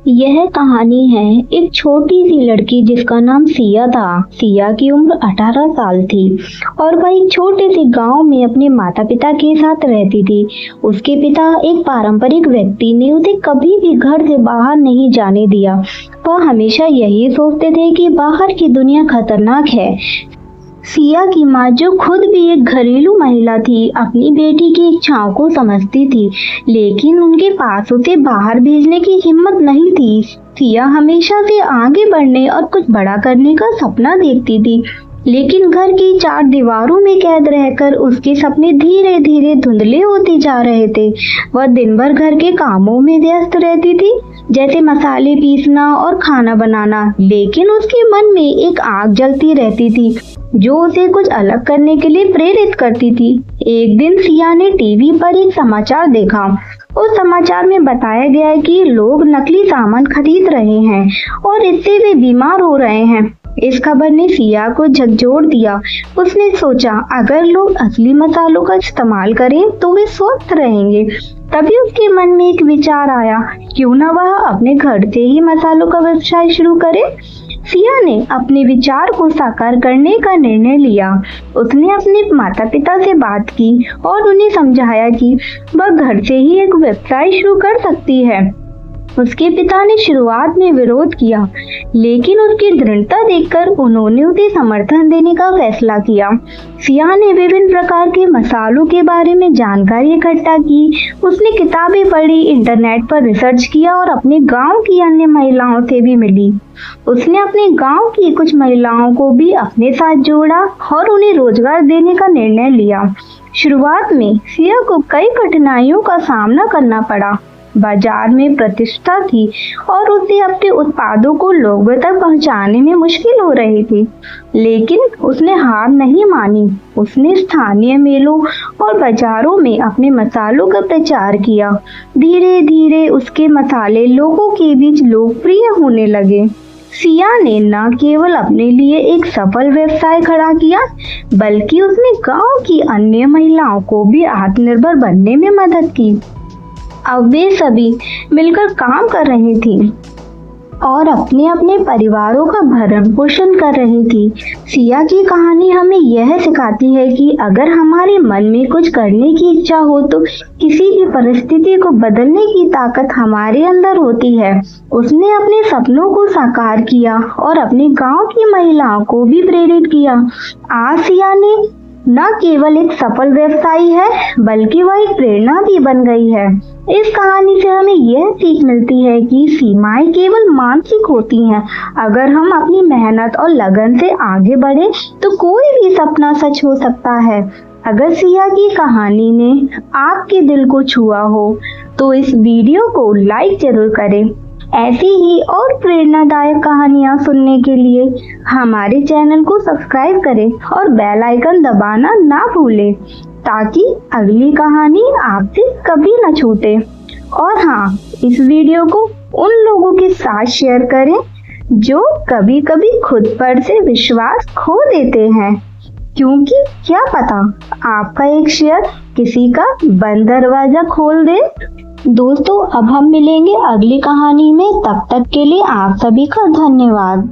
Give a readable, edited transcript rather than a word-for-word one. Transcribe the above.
यह कहानी है एक छोटी सी लड़की जिसका नाम सिया था। सिया की उम्र 18 साल थी और वह एक छोटे से गांव में अपने माता पिता के साथ रहती थी। उसके पिता एक पारंपरिक व्यक्ति ने उसे कभी भी घर से बाहर नहीं जाने दिया। वह हमेशा यही सोचते थे कि बाहर की दुनिया खतरनाक है। सिया की माँ, जो खुद भी एक घरेलू महिला थी, अपनी बेटी की इच्छाओं को समझती थी, लेकिन उनके पास उसे बाहर भेजने की हिम्मत नहीं थी। सिया हमेशा से आगे बढ़ने और कुछ बड़ा करने का सपना देखती थी, लेकिन घर की चार दीवारों में कैद रहकर उसके सपने धीरे धीरे धुंधले होते जा रहे थे। वह दिन भर घर के कामों में व्यस्त रहती थी, जैसे मसाले पीसना और खाना बनाना, लेकिन उसके मन में एक आग जलती रहती थी जो उसे कुछ अलग करने के लिए प्रेरित करती थी। एक दिन सिया ने टीवी पर एक समाचार देखा। उस समाचार में बताया गया है कि लोग नकली सामान खरीद रहे हैं और इससे वे बीमार हो रहे हैं। इस खबर ने सिया को झकझोर दिया। उसने सोचा, अगर लोग असली मसालों का इस्तेमाल करें तो वे स्वस्थ रहेंगे। तभी उसके मन में एक विचार आया, क्यों न वह अपने घर से ही मसालों का व्यवसाय शुरू करे। सिया ने अपने विचार को साकार करने का निर्णय लिया। उसने अपने माता पिता से बात की और उन्हें समझाया कि वह घर से ही एक व्यवसाय शुरू कर सकती है। उसके पिता ने शुरुआत में विरोध किया, लेकिन उसकी दृढ़ता देखकर उन्होंने उसे समर्थन देने का फैसला किया। सिया ने विभिन्न प्रकार के मसालों के बारे में जानकारी इकट्ठा की। उसने किताबें पढ़ी, इंटरनेट पर रिसर्च किया और अपने गांव की अन्य महिलाओं से भी मिली। उसने अपने गांव की कुछ महिलाओं को भी अपने साथ जोड़ा और उन्हें रोजगार देने का निर्णय लिया। शुरुआत में सिया को कई कठिनाइयों का सामना करना पड़ा। बाजार में प्रतिष्ठा थी और उसे अपने उत्पादों को लोगों तक पहुंचाने में मुश्किल हो रही थी, लेकिन उसने हार नहीं मानी। उसने स्थानीय मेलों और बाजारों में अपने मसालों का प्रचार किया। धीरे धीरे उसके मसाले लोगों के बीच लोकप्रिय होने लगे। सिया ने न केवल अपने लिए एक सफल व्यवसाय खड़ा किया, बल्कि उसने गांव की अन्य महिलाओं को भी आत्मनिर्भर बनने में मदद की। अब वे सभी मिलकर काम कर रही थी और अपने अपने परिवारों का भरण पोषण कर रही थी। सिया की कहानी हमें यह सिखाती है कि अगर हमारे मन में कुछ करने की इच्छा हो तो किसी भी परिस्थिति को बदलने की ताकत हमारे अंदर होती है। उसने अपने सपनों को साकार किया और अपने गांव की महिलाओं को भी प्रेरित किया। आज सिया ने न केवल एक सफल व्यवसायी है, बल्कि वह एक प्रेरणा भी बन गई है। इस कहानी से हमें यह सीख मिलती है कि सीमाएं केवल मानसिक होती हैं। अगर हम अपनी मेहनत और लगन से आगे बढ़े तो कोई भी सपना सच हो सकता है। अगर सिया की कहानी ने आपके दिल को छुआ हो तो इस वीडियो को लाइक जरूर करें। ऐसी ही और प्रेरणादायक कहानियाँ सुनने के लिए हमारे चैनल को सब्सक्राइब करें और बेल आइकन दबाना ना भूलें, ताकि अगली कहानी आपसे कभी न छूटे। और हाँ, इस वीडियो को उन लोगों के साथ शेयर करें जो कभी कभी खुद पर से विश्वास खो देते हैं, क्योंकि क्या पता आपका एक शेयर किसी का बंद दरवाजा खोल दे। दोस्तों, अब हम मिलेंगे अगली कहानी में। तब तक के लिए आप सभी का धन्यवाद।